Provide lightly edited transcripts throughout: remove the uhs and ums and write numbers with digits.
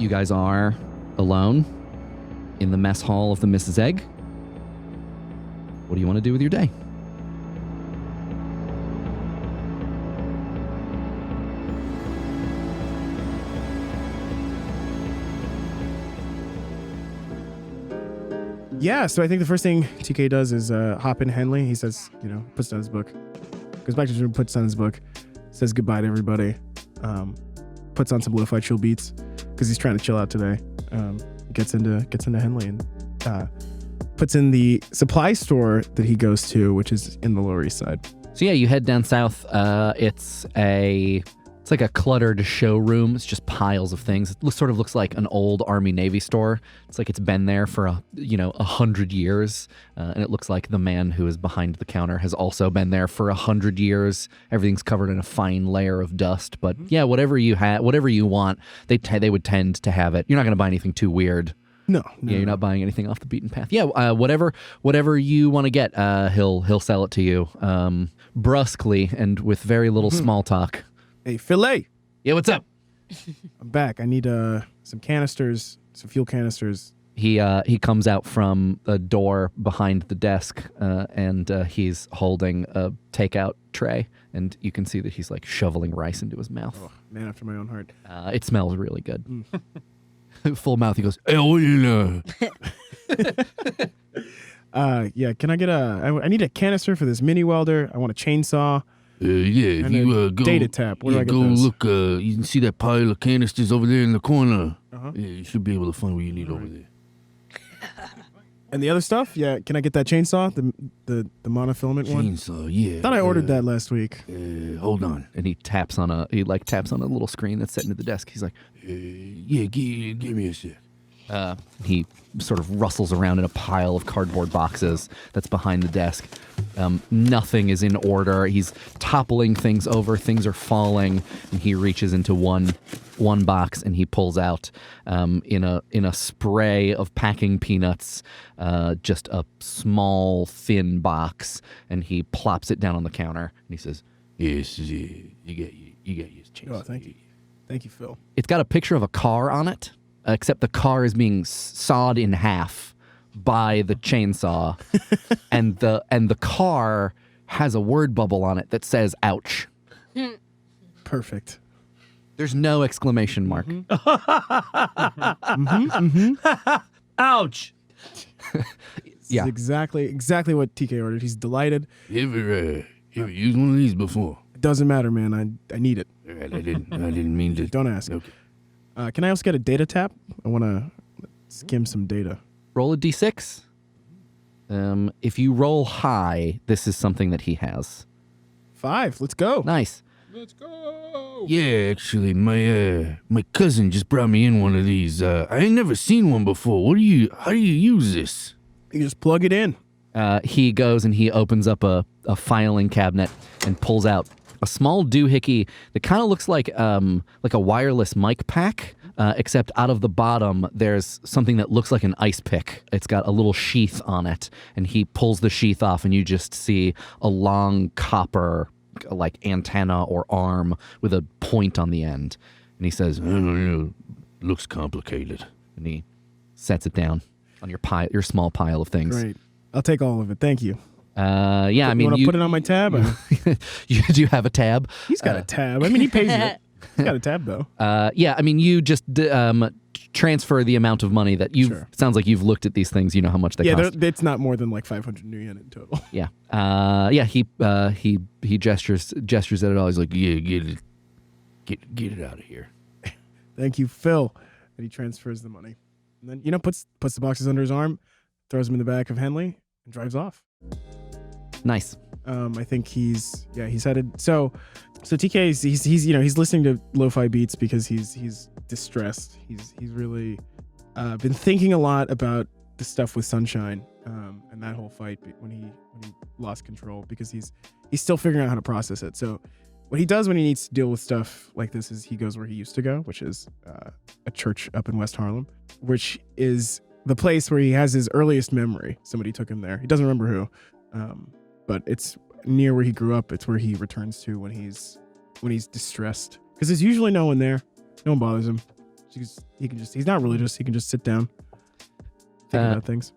You guys are alone in the mess hall of the Mrs. Egg. What do you want to do with your day? Yeah, so I think the first thing TK does is hop in Henley. He says, puts down his book. Goes back to his room, puts down his book, says goodbye to everybody, puts on some lo-fi chill beats because he's trying to chill out today. Gets into Henley and puts in the supply store that he goes to, which is in the Lower East Side. So yeah, you head down south. It's like a cluttered showroom. It's just piles of things. It sort of looks like an old Army Navy store. It's like it's been there for 100 years, and it looks like the man who is behind the counter has also been there for 100 years. Everything's covered in a fine layer of dust. But yeah, whatever you want, they would tend to have it. You're not going to buy anything too weird. No. Yeah, you're not buying anything off the beaten path. Yeah, whatever you want to get, he'll sell it to you brusquely and with very little small talk. Hey, Filet. Yeah, what's up? I'm back. I need some canisters, some fuel canisters. He comes out from the door behind the desk, and he's holding a takeout tray, and you can see that he's like shoveling rice into his mouth. Oh, man after my own heart. It smells really good. Full mouth. He goes, "Hey, what you yeah. Can I get I need a canister for this mini welder. I want a chainsaw. Yeah, if you go data tap. Where do I get go those? look. You can see that pile of canisters over there in the corner. Uh-huh. Yeah, you should be able to find what you need over there. And the other stuff? Yeah. Can I get that chainsaw? The monofilament one. Chainsaw, yeah. Thought I ordered that last week. Hold on. And he taps on a little screen that's set into the desk. He's like, Yeah, give me a sec. he sort of rustles around in a pile of cardboard boxes that's behind the desk. Nothing is in order. He's toppling things over. Things are falling. And he reaches into one box and he pulls out in a spray of packing peanuts, just a small thin box, and he plops it down on the counter and he says, Yes, you got your chainsaw. Oh, thank you. Thank you, Phil. it's got a picture of a car on it, except the car is being sawed in half by the chainsaw, and the car has a word bubble on it that says "ouch." Perfect. There's no exclamation mark. Ouch. Yeah. This is exactly what TK ordered. He's delighted. Ever used one of these before? It doesn't matter, man. I need it. All right, I didn't mean to. Don't ask. Okay. Can I also get a data tap? I want to skim some data. Roll a d6. If you roll high, this is something that he has. 5. Let's go. Nice. Let's go. Yeah, actually, my cousin just brought me in one of these. I ain't never seen one before. How do you use this? You just plug it in. He goes and he opens up a filing cabinet and pulls out a small doohickey that kind of looks like a wireless mic pack, except out of the bottom there's something that looks like an ice pick. It's got a little sheath on it, and he pulls the sheath off, and you just see a long copper like antenna or arm with a point on the end. And he says, I don't know. Looks complicated. and he sets it down on your small pile of things. Great. I'll take all of it. Thank you. Yeah, I mean, you want to put it on my tab? you do have a tab. He's got a tab. I mean, he pays it. He's got a tab, though. Yeah, I mean, you just transfer the amount of money that you've. Sure. Sounds like you've looked at these things. You know how much they cost. Yeah, it's not more than like 500 new yen in total. Yeah. Yeah. He gestures at it all. He's like, Yeah, get it out of here. Thank you, Phil. And he transfers the money. And then, puts the boxes under his arm, throws them in the back of Henley, and drives off. nice. I think he's headed. So TK he's listening to lo-fi beats because he's distressed. He's really been thinking a lot about the stuff with Sunshine and that whole fight when he lost control, because he's still figuring out how to process it. So what he does when he needs to deal with stuff like this is he goes where he used to go, which is a church up in West Harlem, which is the place where he has his earliest memory. Somebody took him there. He doesn't remember who, but it's near where he grew up. It's where he returns to when he's distressed, because there's usually no one there. No one bothers him. He's not religious. He can just sit down, think about things.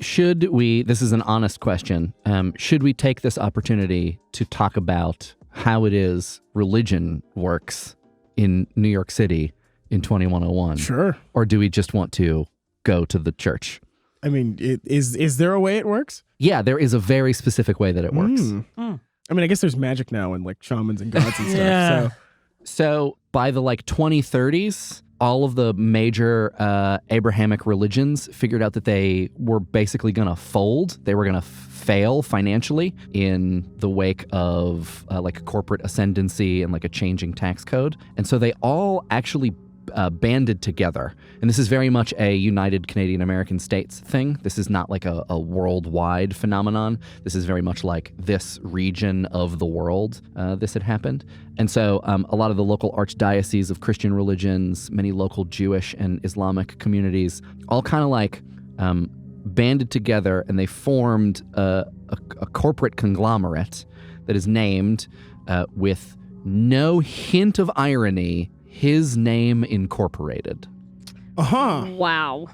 Should we, this is an honest question, should we take this opportunity to talk about how it is religion works in New York City in 2101? Sure. Or do we just want to go to the church? I mean, is there a way it works? Yeah, there is a very specific way that it works. I mean, I guess there's magic now and like shamans and gods and stuff. Yeah. So by the 2030s, all of the major Abrahamic religions figured out that they were basically going to fold. They were going to fail financially in the wake of corporate ascendancy and a changing tax code. And so they all actually banded together. And this is very much a United Canadian American States thing. This is not a worldwide phenomenon. This is very much like this region of the world this had happened. And so a lot of the local archdioceses of Christian religions, many local Jewish and Islamic communities, all kind of banded together, and they formed a corporate conglomerate that is named, with no hint of irony, His Name Incorporated. Wow.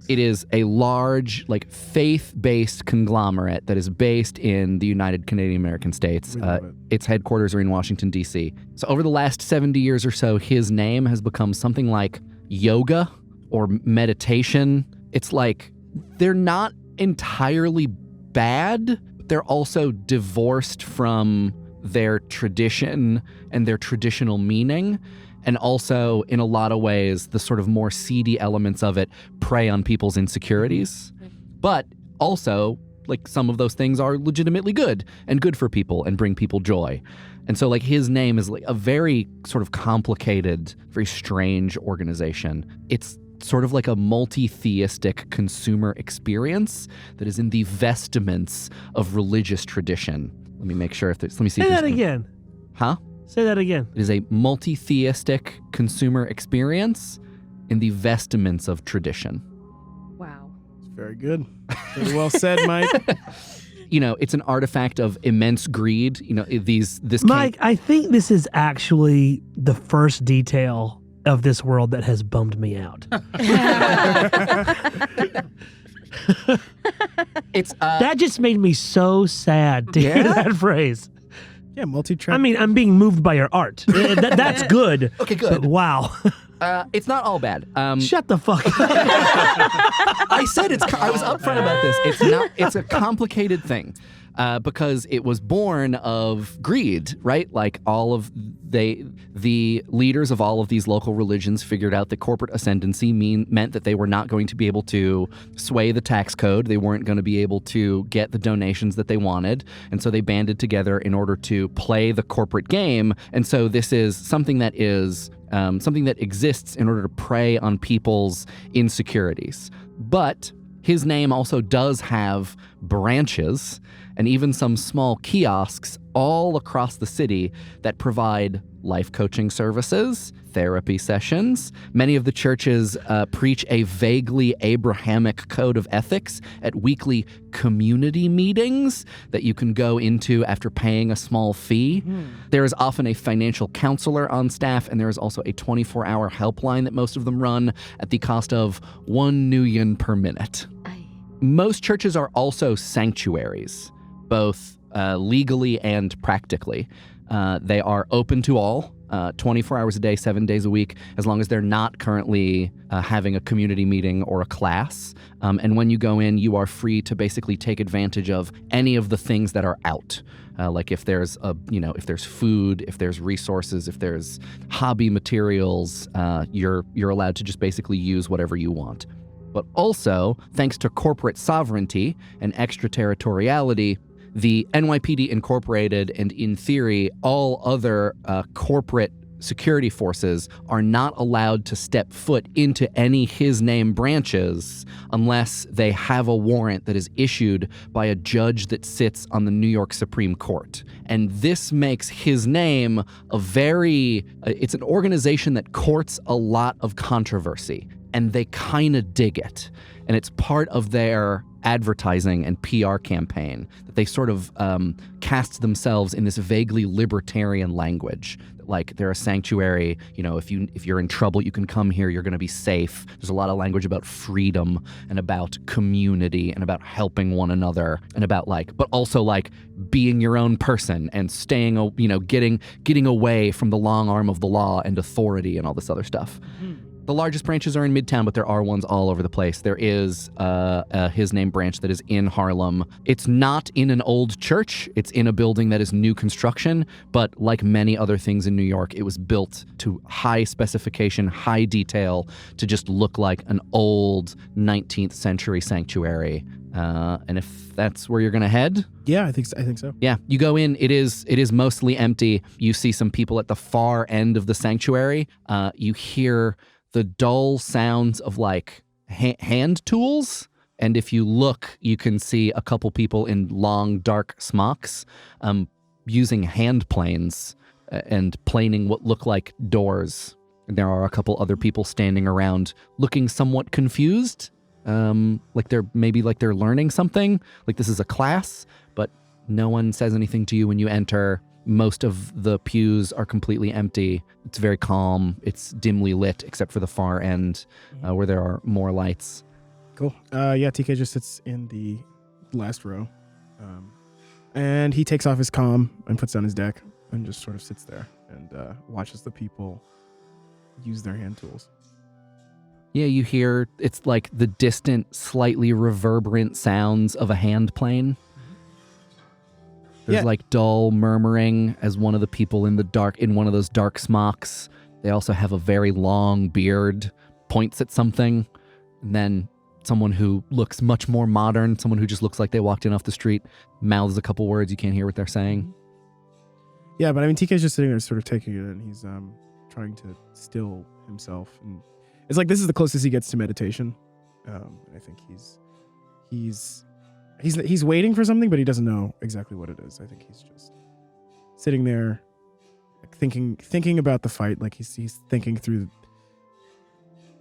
It is a large, faith-based conglomerate that is based in the United Canadian American States. Its headquarters are in Washington, D.C. So over the last 70 years or so, His Name has become something like yoga or meditation. It's they're not entirely bad, but they're also divorced from their tradition and their traditional meaning. And also, in a lot of ways, the sort of more seedy elements of it prey on people's insecurities. But also, some of those things are legitimately good and good for people and bring people joy. And so, His Name is a very sort of complicated, very strange organization. It's sort of like a multi-theistic consumer experience that is in the vestments of religious tradition. Let me make sure if there's, let me see. Say that again. Huh? Say that again. It is a multi-theistic consumer experience in the vestments of tradition. Wow. It's very good. Very well said, Mike. It's an artifact of immense greed. Mike, I think this is actually the first detail of this world that has bummed me out. That just made me so sad to hear that phrase. Yeah, multi-track. I mean, I'm being moved by your art. That's good. Okay, good. But wow. It's not all bad. Shut the fuck up. I said I was upfront about this. It's a complicated thing. Because it was born of greed, right? All of the leaders of all of these local religions figured out that corporate ascendancy meant that they were not going to be able to sway the tax code. They weren't going to be able to get the donations that they wanted. And so they banded together in order to play the corporate game. And so this is something that exists in order to prey on people's insecurities. But His Name also does have branches and even some small kiosks all across the city that provide life coaching services, therapy sessions. Many of the churches preach a vaguely Abrahamic code of ethics at weekly community meetings that you can go into after paying a small fee. There is often a financial counselor on staff, and there is also a 24-hour helpline that most of them run at the cost of $1 per minute. Most churches are also sanctuaries, both legally and practically. They are open to all, 24 hours a day, 7 days a week, as long as they're not currently having a community meeting or a class. And when you go in, you are free to basically take advantage of any of the things that are out. If there's if there's food, if there's resources, if there's hobby materials, you're allowed to just basically use whatever you want. But also, thanks to corporate sovereignty and extraterritoriality, the NYPD Incorporated and, in theory, all other corporate security forces are not allowed to step foot into any His Name branches unless they have a warrant that is issued by a judge that sits on the New York Supreme Court. And this makes His Name it's an organization that courts a lot of controversy, and they kind of dig it. And it's part of their advertising and PR campaign that they sort of cast themselves in this vaguely libertarian language. Like they're a sanctuary, if you're in trouble, you can come here, you're going to be safe. There's a lot of language about freedom and about community and about helping one another and about but also being your own person and staying, getting away from the long arm of the law and authority and all this other stuff. The largest branches are in Midtown, but there are ones all over the place. There is a His Name branch that is in Harlem. It's not in an old church. It's in a building that is new construction, but like many other things in New York, it was built to high specification, high detail, to just look like an old 19th century sanctuary. And if that's where you're going to head... Yeah, I think so. Yeah, you go in, it is mostly empty. You see some people at the far end of the sanctuary. You hear the dull sounds of hand tools. And if you look, you can see a couple people in long, dark smocks using hand planes and planing what look like doors. And there are a couple other people standing around looking somewhat confused. They're learning something. Like this is a class, but no one says anything to you when you enter. Most of the pews are completely empty. It's very calm. It's dimly lit, except for the far end where there are more lights. Cool. TK just sits in the last row. And he takes off his comm and puts down his deck and just sort of sits there and watches the people use their hand tools. Yeah, you hear, it's like the distant, slightly reverberant sounds of a hand plane. There's dull murmuring as one of the people in one of those dark smocks. They also have a very long beard, points at something, and then someone who looks much more modern, someone who just looks like they walked in off the street, mouths a couple words, you can't hear what they're saying. Yeah, but I mean, TK's just sitting there sort of taking it in. He's trying to still himself. And it's like this is the closest he gets to meditation. I think he's waiting for something, but he doesn't know exactly what it is. I think he's just sitting there, thinking about the fight. Like he's thinking through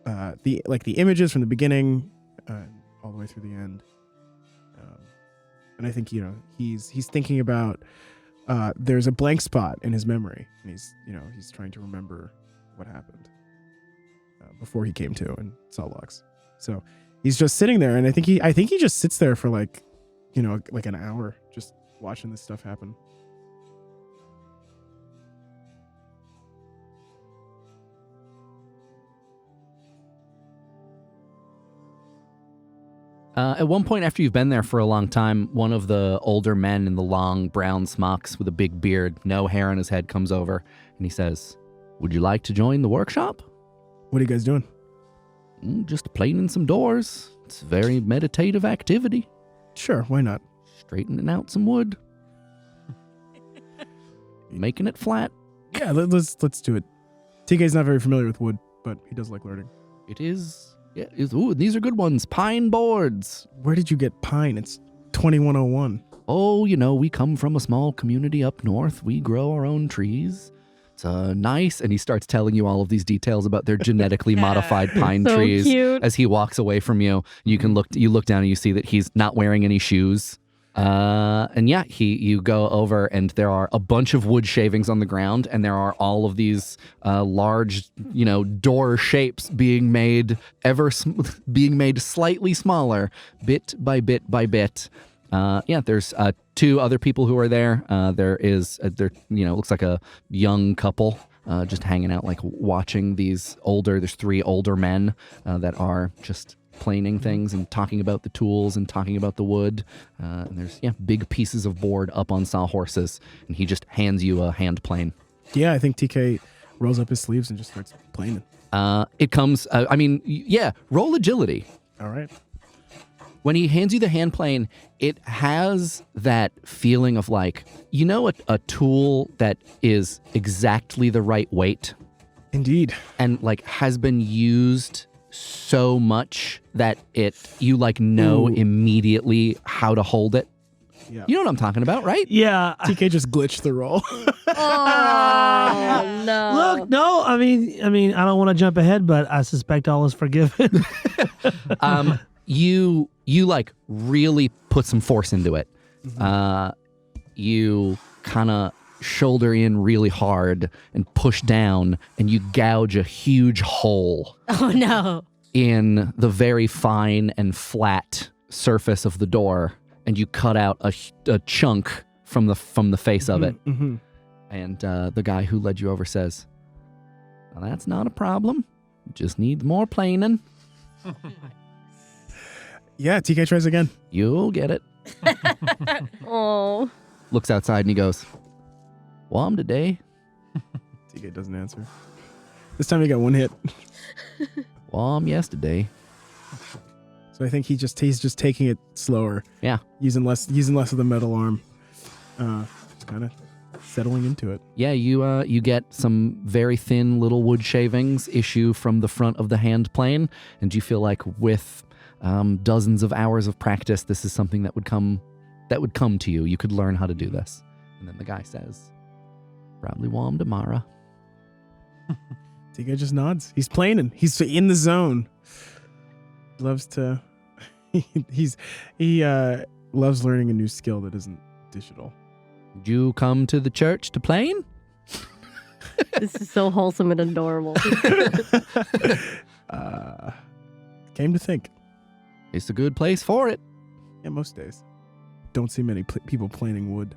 the images from the beginning all the way through the end. And I think he's thinking about there's a blank spot in his memory, and he's trying to remember what happened before he came to and saw Luxe. So he's just sitting there, and I think he just sits there for like an hour just watching this stuff happen. At one point after you've been there for a long time, one of the older men in the long brown smocks with a big beard, no hair on his head, comes over and he says, "Would you like to join the workshop?" What are you guys doing? Just planing some doors. It's a very meditative activity. Sure, why not? Straightening out some wood. Making it flat. Yeah, let's do it. TK's not very familiar with wood, but he does like learning. It is. Yeah. These are good ones. Pine boards. Where did you get pine? It's 2101. Oh, we come from a small community up north. We grow our own trees. It's nice. And he starts telling you all of these details about their genetically modified pine trees. Cute. As he walks away from you. You look down and you see that he's not wearing any shoes. And yeah, you go over and there are a bunch of wood shavings on the ground, and there are all of these large, door shapes being made slightly smaller, bit by bit by bit. There's two other people who are there. Looks like a young couple just hanging out, like watching these there's three older men that are just planing things and talking about the tools and talking about the wood. And there's big pieces of board up on sawhorses, and he just hands you a hand plane. Yeah, I think TK rolls up his sleeves and just starts planing. It comes, roll agility. All right. When he hands you the hand plane, it has that feeling of a tool that is exactly the right weight. Indeed. And has been used so much that you know immediately how to hold it. Yeah. You know what I'm talking about, right? Yeah. TK just glitched the roll. Oh no! Look, no. I mean, I don't want to jump ahead, but I suspect all is forgiven. You like really put some force into it. You kind of shoulder in really hard and push down, and you gouge a huge hole. Oh no. In the very fine and flat surface of the door, and you cut out a chunk from the face of it. And the guy who led you over says, well, that's not a problem. Just needs more planing. Yeah, TK tries again. You'll get it. Oh. Looks outside and he goes, warm today. TK doesn't answer. This time he got one hit. Warm yesterday. So I think he's just taking it slower. Yeah. Using less of the metal arm. Just kind of settling into it. Yeah, you get some very thin little wood shavings issue from the front of the hand plane, and you feel like with dozens of hours of practice, this is something that would come to you. You could learn how to do this. And then the guy says, probably warm tomorrow. TK just nods. He's planing. He's in the zone. Loves to. He loves learning a new skill that isn't digital. Did you come to the church to plane? This is so wholesome and adorable. Came to think. It's a good place for it. Yeah, most days. Don't see many people planing wood.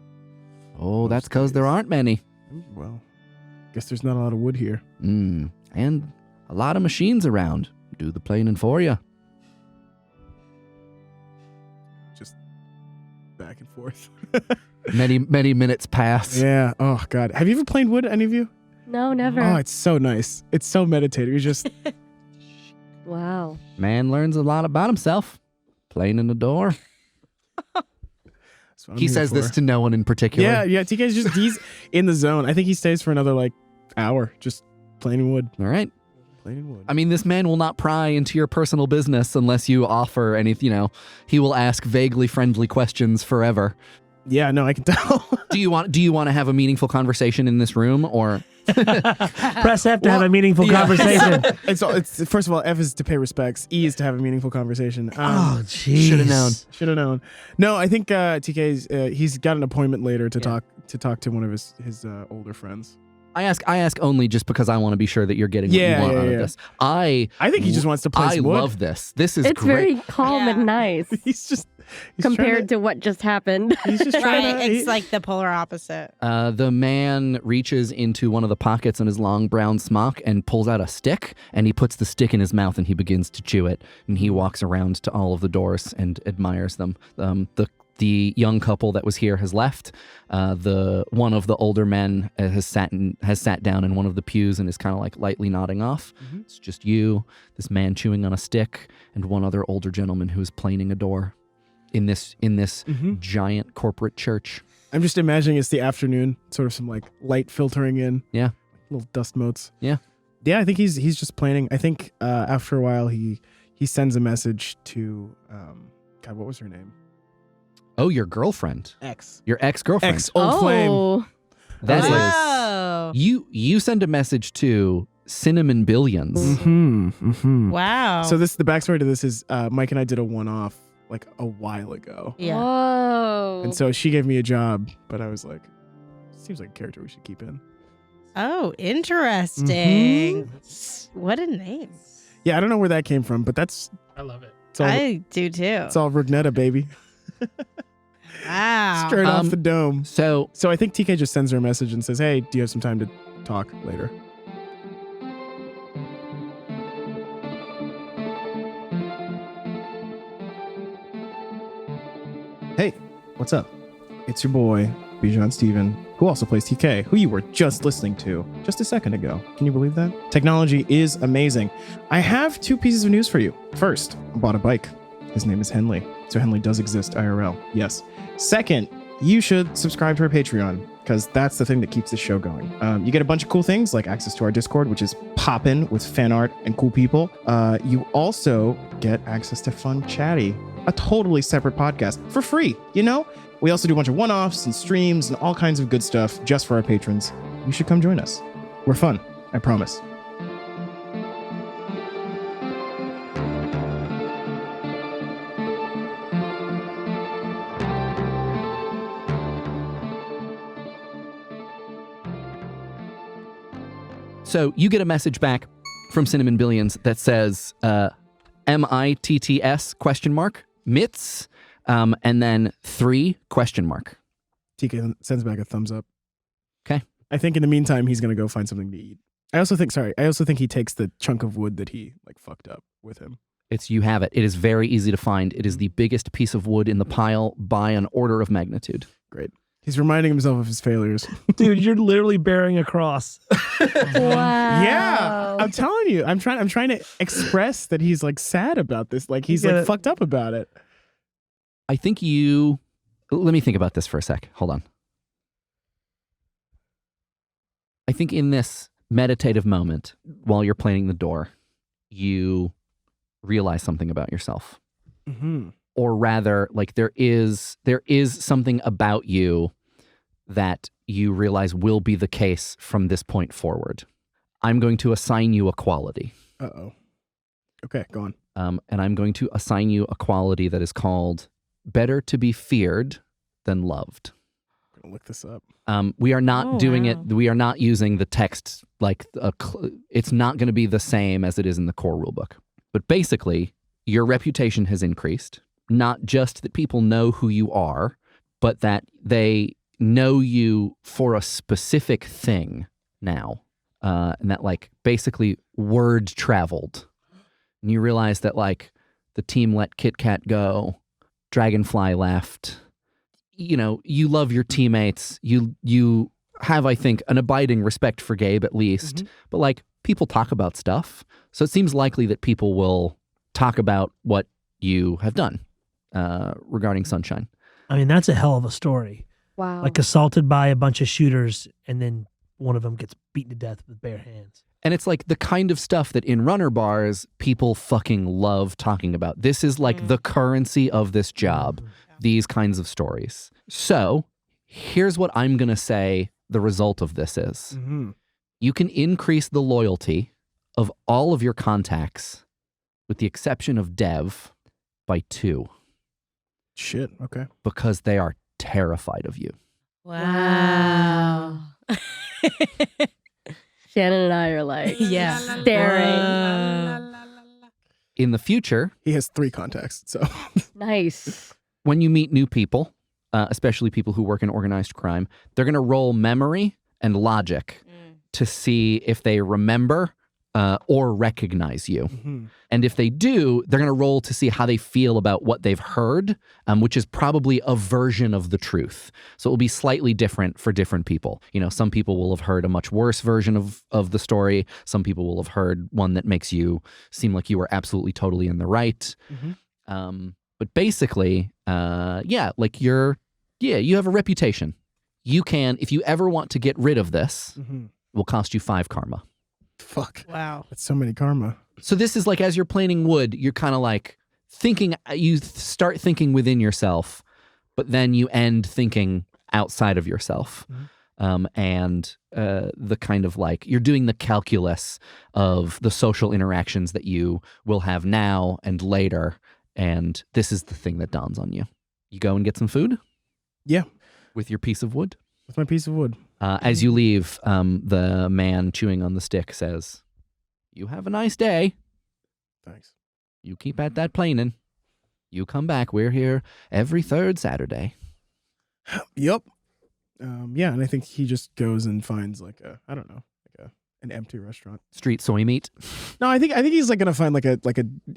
Oh, that's because there aren't many. Well, guess there's not a lot of wood here. And a lot of machines around. Do the planing for you. Just back and forth. Many minutes pass. Yeah. Oh, God. Have you ever planed wood, any of you? No, never. Oh, it's so nice. It's so meditative. You just... Wow. Man learns a lot about himself. Planing the door. He says this to no one in particular. Yeah. TK's he's in the zone. I think he stays for another hour just planing wood. All right. Planing wood. I mean, this man will not pry into your personal business unless you offer any, he will ask vaguely friendly questions forever. Yeah, no, I can tell. Do you want to have a meaningful conversation in this room, or press F to have a meaningful conversation? It's first of all, F is to pay respects. E is to have a meaningful conversation. Oh, jeez. Should have known. No, I think TK's he's got an appointment later to talk to one of his older friends. I ask only just because I want to be sure that you're getting what you want out of this. I think he just wants to play some wood. I love this. This is It's great. very calm and nice. He's compared to what just happened. He's just trying Right, it's like the polar opposite. The man reaches into one of the pockets on his long brown smock and pulls out a stick, and he puts the stick in his mouth and he begins to chew it. And he walks around to all of the doors and admires them. The young couple that was here has left. One of the older men has sat down in one of the pews and is kind of like lightly nodding off. Mm-hmm. It's just you, this man chewing on a stick, and one other older gentleman who is planing a door in this giant corporate church. I'm just imagining it's the afternoon, sort of some light filtering in. Yeah, little dust motes. Yeah. I think he's just planing. I think after a while he sends a message to God, what was her name? Oh, your girlfriend. Your ex-girlfriend. Ex-old flame. That is. You send a message to Cinnamon Billions. Mm-hmm, mm-hmm. Wow. So the backstory to this is Mike and I did a one-off a while ago. Yeah. Whoa. And so she gave me a job, but I was like, seems like a character we should keep in. Oh, interesting. What a name. Yeah, I don't know where that came from, but I love it. I do too. It's all Rugnetta, baby. Wow. Straight off the dome. So I think TK just sends her a message and says, hey, do you have some time to talk later? Hey, what's up? It's your boy, Bijan Steven, who also plays TK, who you were just listening to just a second ago. Can you believe that? Technology is amazing. I have 2 pieces of news for you. First, I bought a bike. His name is Henley. So Henley does exist IRL. Yes. Second, you should subscribe to our Patreon, because that's the thing that keeps the show going. You get a bunch of cool things like access to our Discord, which is poppin' with fan art and cool people. You also get access to Fun Chatty, a totally separate podcast for free, We also do a bunch of one-offs and streams and all kinds of good stuff just for our patrons. You should come join us. We're fun, I promise. So you get a message back from Cinnamon Billions that says MITTS ? Mitts, and then 3 ? TK sends back a thumbs up. Okay. I think in the meantime, he's going to go find something to eat. I also think he takes the chunk of wood that he like fucked up with him. You have it. It is very easy to find. It is the biggest piece of wood in the pile by an order of magnitude. Great. He's reminding himself of his failures. Dude, you're literally bearing a cross. Wow. Yeah, I'm telling you, I'm trying to express that he's like sad about this. Like he's like fucked up about it. I think let me think about this for a sec. Hold on. I think in this meditative moment, while you're planning the door, you realize something about yourself. Mm-hmm. Or rather, like there is something about you that you realize will be the case from this point forward. I'm going to assign you a quality. Uh-oh. Okay, go on. And I'm going to assign you a quality that is called better to be feared than loved. I'm gonna look this up. We are not doing wow. it. We are not using the text like it's not going to be the same as it is in the core rulebook. But basically, your reputation has increased. Not just that people know who you are, but that they know you for a specific thing now. And that like basically word traveled. And you realize that like the team let Kit Kat go, Dragonfly left. You know, you love your teammates. You have, I think, an abiding respect for Gabe at least. But like people talk about stuff. So it seems likely that people will talk about what you have done regarding Sunshine. I mean, that's a hell of a story. Wow. Like assaulted by a bunch of shooters, and then one of them gets beaten to death with bare hands. And it's like the kind of stuff that in runner bars, people fucking love talking about. This is like the currency of this job, these kinds of stories. So here's what I'm going to say the result of this is. Mm-hmm. You can increase the loyalty of all of your contacts, with the exception of Dev, by 2. Shit. Okay. Because they are terrified of you. Wow. Shannon and I are like Yeah. staring. In the future, He has 3 contacts, so Nice. when you meet new people, especially people who work in organized crime, they're going to roll memory and logic to see if they remember or recognize you. And if they do, they're going to roll to see how they feel about what they've heard, which is probably a version of the truth. So it will be slightly different for different people. You know, some people will have heard a much worse version of the story. Some people will have heard one that makes you seem like you were absolutely totally in the right. But basically, like you have a reputation. You can, if you ever want to get rid of this, it will cost you 5 karma. fuck. Wow. That's so many karma. So this is like, as you're planing wood, you're kind of like thinking, you start thinking within yourself, but then you end thinking outside of yourself. And the kind of like, you're doing the calculus of the social interactions that you will have now and later. And this is the thing that dawns on you. You go and get some food? Yeah. With your piece of wood? With my piece of wood. As you leave, the man chewing on the stick says, "You have a nice day. Thanks. You keep at that planing. You come back. We're here every 3rd Saturday." Yep. Yeah, and I think he just goes and finds like an empty restaurant. Street soy meat. No, I think he's like gonna find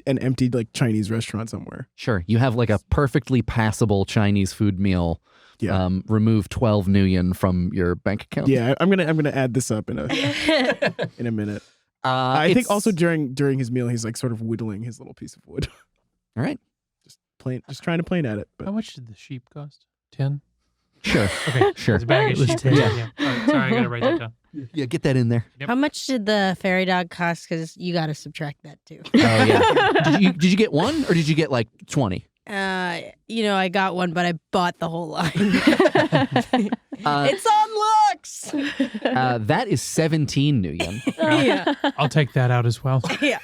an empty like Chinese restaurant somewhere. Sure. You have like a perfectly passable Chinese food meal. Yeah. Remove 12 nuyen from your bank account. Yeah, I'm gonna add this up in a minute. I think also during his meal he's like sort of whittling his little piece of wood. All right. just trying to plane at it. But How much did the sheep cost? 10? Sure. Okay. Sure. It's a bag It of was sheep. 10. Yeah. All right, sorry, I gotta write that down. Yeah, get that in there. How much did the fairy dog cost? Because you got to subtract that too. Oh yeah. Did you get 1 or did you get like 20? I got one, but I bought the whole line. Uh, It's on Luxe. That is 17 nuyen. Oh yeah. I'll take that out as well. Yeah.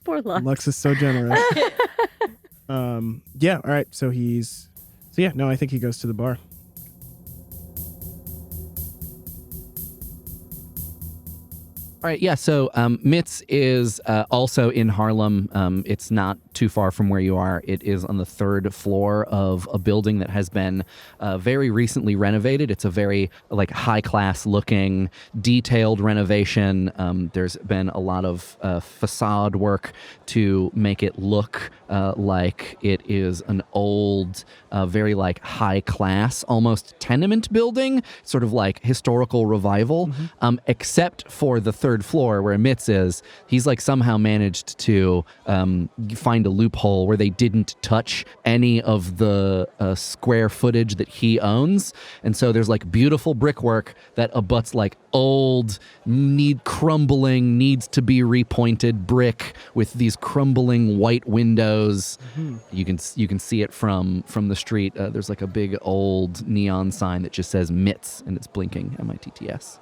Poor Lux. Lux is so generous. Yeah. All right. So I think he goes to the bar. All right, yeah. So Mitz is also in Harlem. It's not too far from where you are. It is on the 3rd floor of a building that has been very recently renovated. It's a very high class looking, detailed renovation. There's been a lot of facade work to make it look like it is an old, very high class, almost tenement building, sort of like historical revival, except for the 3rd floor where Mitz is. He's somehow managed to find a loophole where they didn't touch any of the square footage that he owns. And so there's beautiful brickwork that abuts old, crumbling, needs to be repointed brick with these crumbling white windows. You can see it from the street. There's a big old neon sign that just says Mitz and it's blinking, MITTS.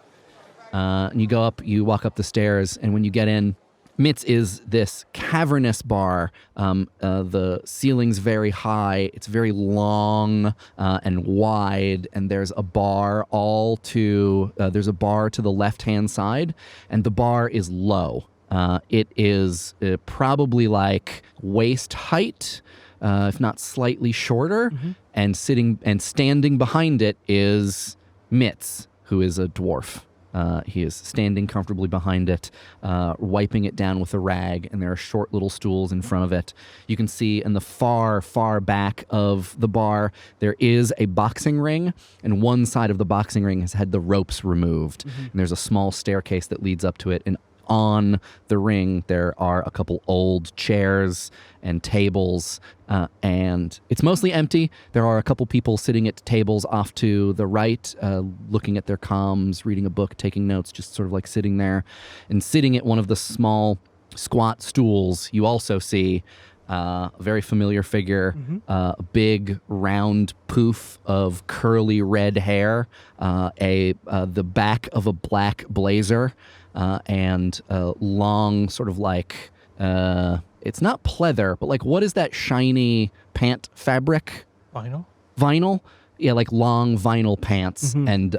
And you go up, you walk up the stairs, and when you get in, Mitz is this cavernous bar. The ceiling's very high. It's very long and wide, and there's a bar there's a bar to the left-hand side, and the bar is low. It is probably waist height, if not slightly shorter, and standing behind it is Mitz, who is a dwarf. He is standing comfortably behind it, wiping it down with a rag, and there are short little stools in front of it. You can see in the far, far back of the bar, there is a boxing ring, and one side of the boxing ring has had the ropes removed. And there's a small staircase that leads up to it, and on the ring, there are a couple old chairs and tables, and it's mostly empty. There are a couple people sitting at tables off to the right, looking at their comms, reading a book, taking notes, just sort of sitting there. And sitting at one of the small squat stools, you also see a very familiar figure, a big round poof of curly red hair, the back of a black blazer, and long sort of it's not pleather, but what is that shiny pant fabric? Vinyl? Yeah, long vinyl pants and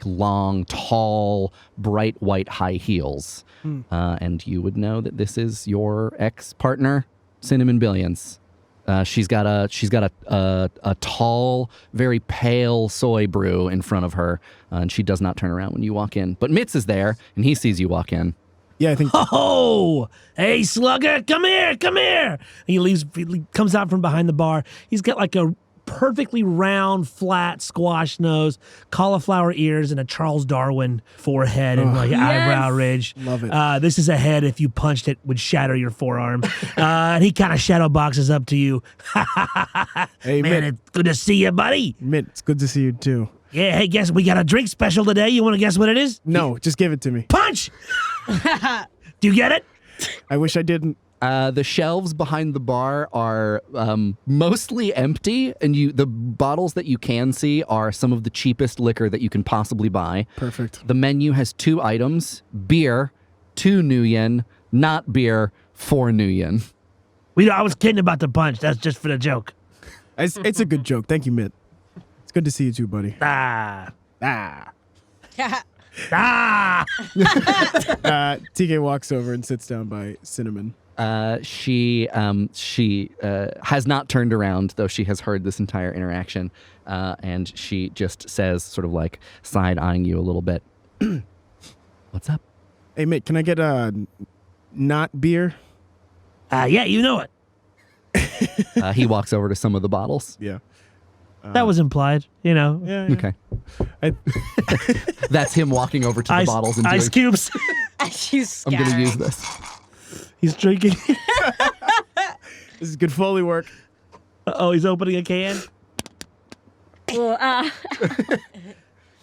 long, tall, bright white high heels. And you would know that this is your ex-partner, Cinnamon Billions. She's got a tall, very pale soy brew in front of her, and she does not turn around when you walk in. But Mitz is there, and he sees you walk in. Yeah, I think. Oh, hey, slugger, come here, come here. He comes out from behind the bar. He's got a perfectly round, flat, squash nose, cauliflower ears, and a Charles Darwin forehead and eyebrow ridge. Love it. This is a head, if you punched it, would shatter your forearm. And he kind of shadow boxes up to you. Hey, man, Mitt. it's good to see you, buddy. Mitt, it's good to see you too. Yeah, hey, guess we got a drink special today. You want to guess what it is? No, just give it to me. Punch! Do you get it? I wish I didn't. The shelves behind the bar are mostly empty, and the bottles that you can see are some of the cheapest liquor that you can possibly buy. Perfect. The menu has 2 items: beer, 2 new yen; not beer, 4 new yen. I was kidding about the punch. That's just for the joke. It's a good joke. Thank you, Mitt. It's good to see you too, buddy. Ah. Ah. Ah! TK walks over and sits down by Cinnamon. She has not turned around, though she has heard this entire interaction, and she just says, sort of side-eyeing you a little bit, "What's up?" Hey, Mitt, can I get not beer? Yeah, you know it. He walks over to some of the bottles. Yeah. That was implied, Yeah. Okay. I, That's him walking over to the bottles and ice doing, cubes. I'm going to use this. He's drinking. this is good Foley work. Oh, he's opening a can. Well,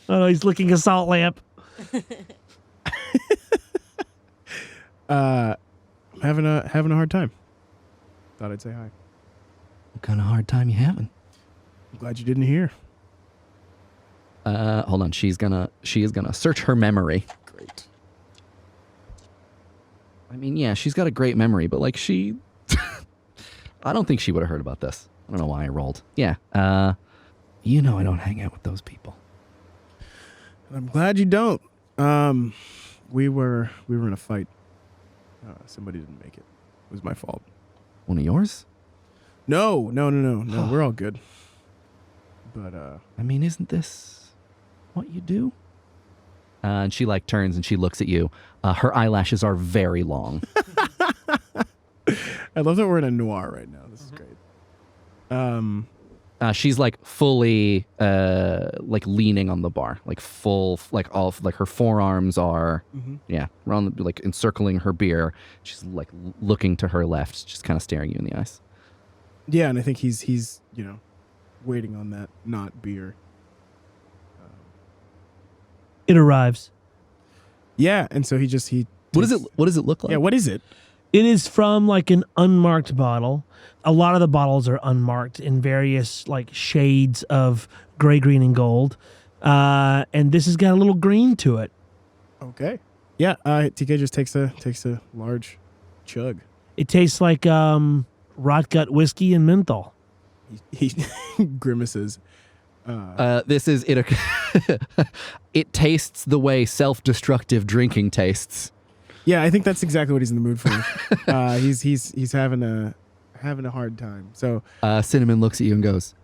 Oh, no, he's licking a salt lamp. Having a hard time. Thought I'd say hi. What kind of hard time you having? I'm glad you didn't hear. Hold on. She is gonna search her memory. Great. I mean, yeah, she's got a great memory, but I don't think she would have heard about this. I don't know why I rolled. Yeah. I don't hang out with those people. I'm glad you don't. We were in a fight. Somebody didn't make it. It was my fault. One of yours? No. We're all good. But I mean, isn't this what you do? And she like turns and she looks at you. Her eyelashes are very long. I love that we're in a noir right now. This is great. She's like fully like leaning on the bar, like full, like all, like her forearms are, around, like encircling her beer. She's like looking to her left, just kind of staring you in the eyes. Yeah, and I think he's waiting on that not beer. It arrives. Yeah, and so he What does it look like? Yeah, what is it? It is from like an unmarked bottle. A lot of the bottles are unmarked in various like shades of gray, green, and gold. And this has got a little green to it. Okay. Yeah, TK just takes a large chug. It tastes like rot gut whiskey and menthol. He grimaces. This is it. It tastes the way self-destructive drinking tastes. Yeah, I think that's exactly what he's in the mood for. He's having a hard time. So Cinnamon looks at you and goes,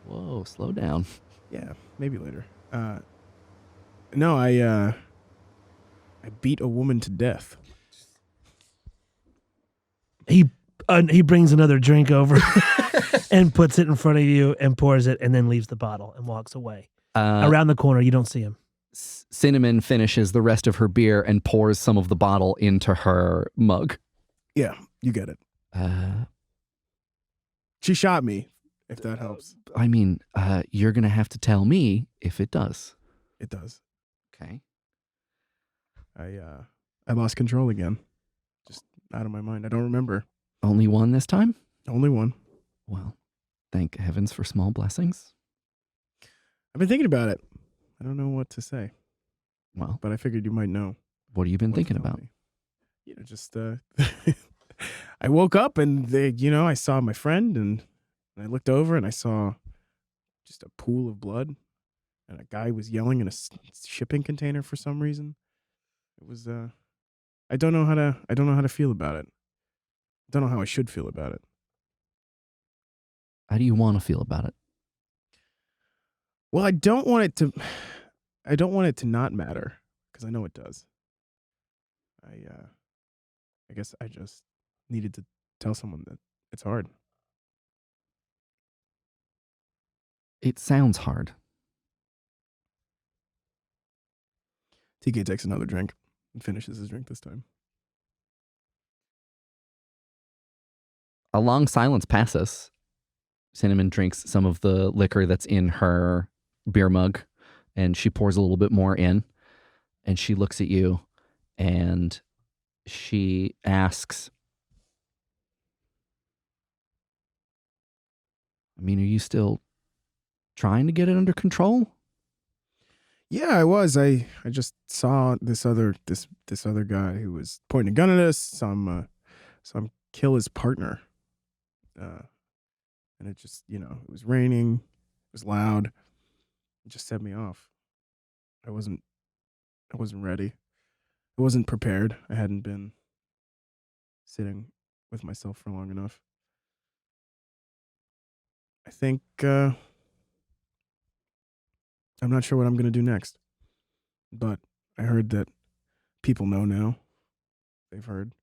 "Whoa, slow down." yeah, maybe later. No, I beat a woman to death. He brings another drink over and puts it in front of you and pours it and then leaves the bottle and walks away. Around the corner, you don't see him. Cinnamon finishes the rest of her beer and pours some of the bottle into her mug. Yeah, you get it. She shot me, if that helps. I mean, you're going to have to tell me if it does. It does. Okay. I lost control again. Just out of my mind. I don't remember. Only one this time? Only one. Well, thank heavens for small blessings. I've been thinking about it. I don't know what to say. Well, but I figured you might know. What have you been what to thinking tell about? me. Just I woke up and I saw my friend and I looked over and I saw just a pool of blood and a guy was yelling in a shipping container for some reason. It was I don't know how to feel about it. I don't know how I should feel about it. How do you want to feel about it? Well, I don't want it to not matter because I know it does. I guess I just needed to tell someone that it's hard. It sounds hard. TK takes another drink and finishes his drink this time. A long silence passes. Cinnamon drinks some of the liquor that's in her beer mug, and she pours a little bit more in, and she looks at you, and she asks, I mean, are you still trying to get it under control? Yeah, I was. I just saw this other guy who was pointing a gun at us. Saw him kill his partner. And it just, it was raining. It was loud. It just set me off. I wasn't ready. I wasn't prepared. I hadn't been sitting with myself for long enough. I think I'm not sure what I'm going to do next. But I heard that people know now. They've heard.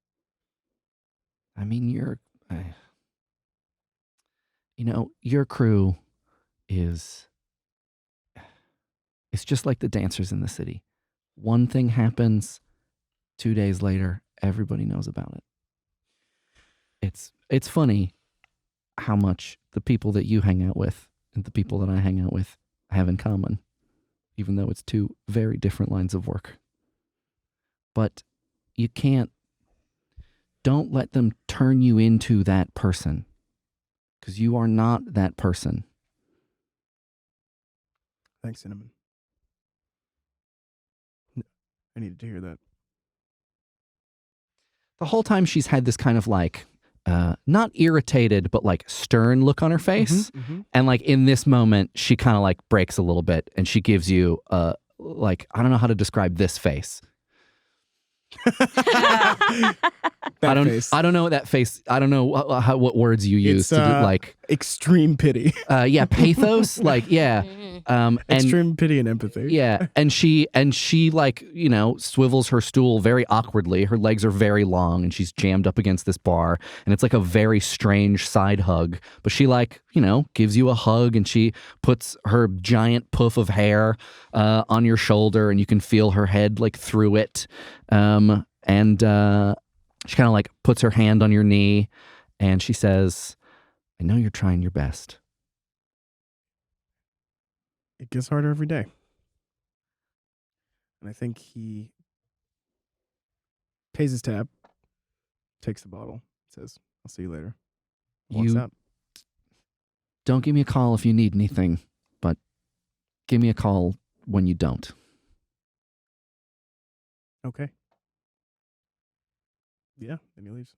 I mean, your crew it's just like the dancers in the city. One thing happens, 2 days later, everybody knows about it. It's funny how much the people that you hang out with and the people that I hang out with have in common, even though it's two very different lines of work. But you don't let them turn you into that person, because you are not that person. Thanks, Cinnamon. I needed to hear that. The whole time she's had this kind of like, not irritated, but like stern look on her face. And like in this moment, she kind of like breaks a little bit and she gives you like, I don't know how to describe this face. That I face. don't know that face. I don't know what words you use It's, to do, like extreme pity. yeah, pathos, like yeah. And Extreme pity and empathy. yeah, and she like, you know, swivels her stool very awkwardly. Her legs are very long and she's jammed up against this bar, and it's like a very strange side hug. But she, like, you know, gives you a hug, and she puts her giant puff of hair on your shoulder, and you can feel her head like through it. And she kind of like puts her hand on your knee, and she says, "I know you're trying your best." It gets harder every day. And I think he pays his tab, takes the bottle, says, "I'll see you later." Walks You out. don't give me a call if you need anything, but give me a call when you don't. Okay. Yeah, then he leaves.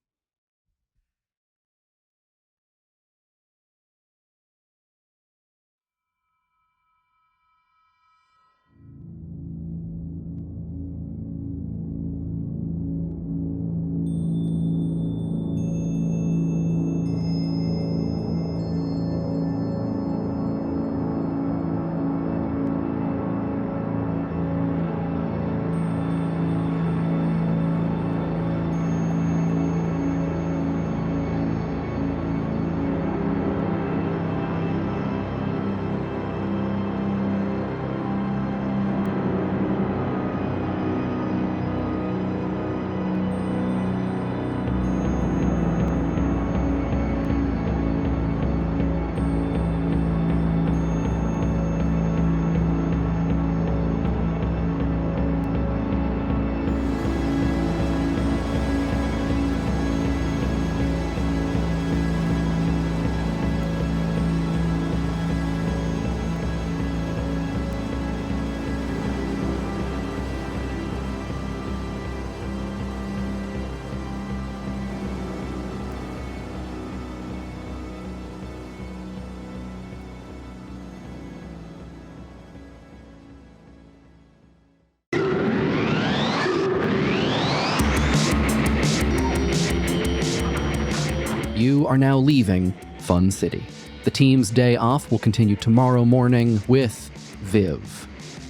You are now leaving Fun City. The team's day off will continue tomorrow morning with Viv.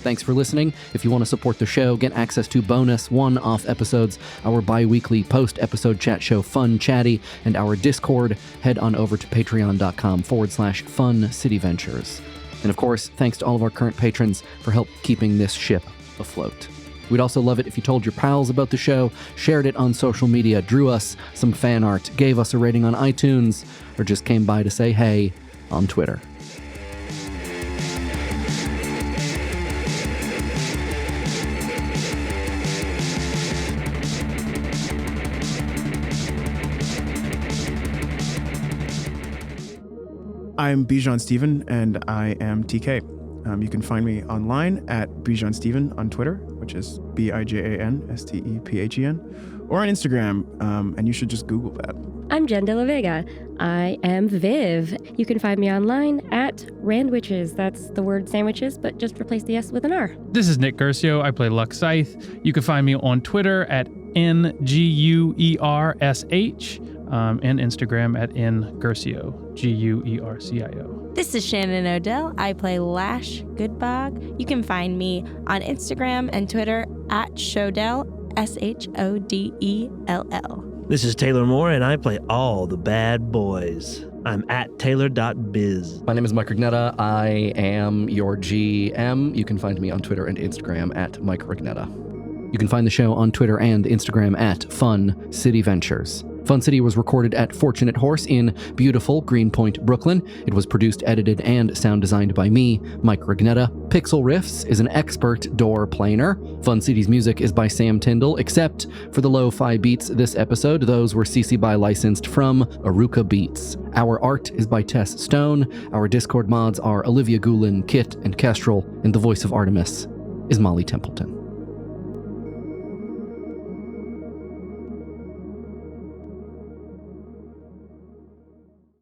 Thanks for listening. If you want to support the show, get access to bonus one-off episodes, our bi-weekly post-episode chat show Fun Chatty, and our Discord, head on over to patreon.com/Fun City Ventures. And of course, thanks to all of our current patrons for help keeping this ship afloat. We'd also love it if you told your pals about the show, shared it on social media, drew us some fan art, gave us a rating on iTunes, or just came by to say hey on Twitter. I'm Bijan Steven, and I am TK. You can find me online at Bijan Steven on Twitter, which is BIJANSTEPHEN, or on Instagram, and you should just Google that. I'm Jen De La Vega. I am Viv. You can find me online at Randwiches. That's the word sandwiches, but just replace the S with an R. This is Nick Guercio. I play Luxe. You can find me on Twitter at NGUERSH and Instagram at NGuercio, GUERCIO. This is Shannon Odell. I play Lash Goodbog. You can find me on Instagram and Twitter at Shodell, SHODELL. This is Taylor Moore, and I play all the bad boys. I'm at Taylor.biz. My name is Mike Rugnetta. I am your GM. You can find me on Twitter and Instagram at Mike Rugnetta. You can find the show on Twitter and Instagram at Fun City Ventures. Fun City was recorded at Fortunate Horse in beautiful Greenpoint, Brooklyn. It was produced, edited, and sound designed by me, Mike Rugnetta. Pixlriffs is an expert door planer. Fun City's music is by Sam Tyndall, except for the lo-fi beats this episode. Those were CC BY licensed from Aruka Beats. Our art is by Tess Stone. Our Discord mods are Olivia Goulin, Kit, and Kestrel, and the voice of Artemis is Molly Templeton.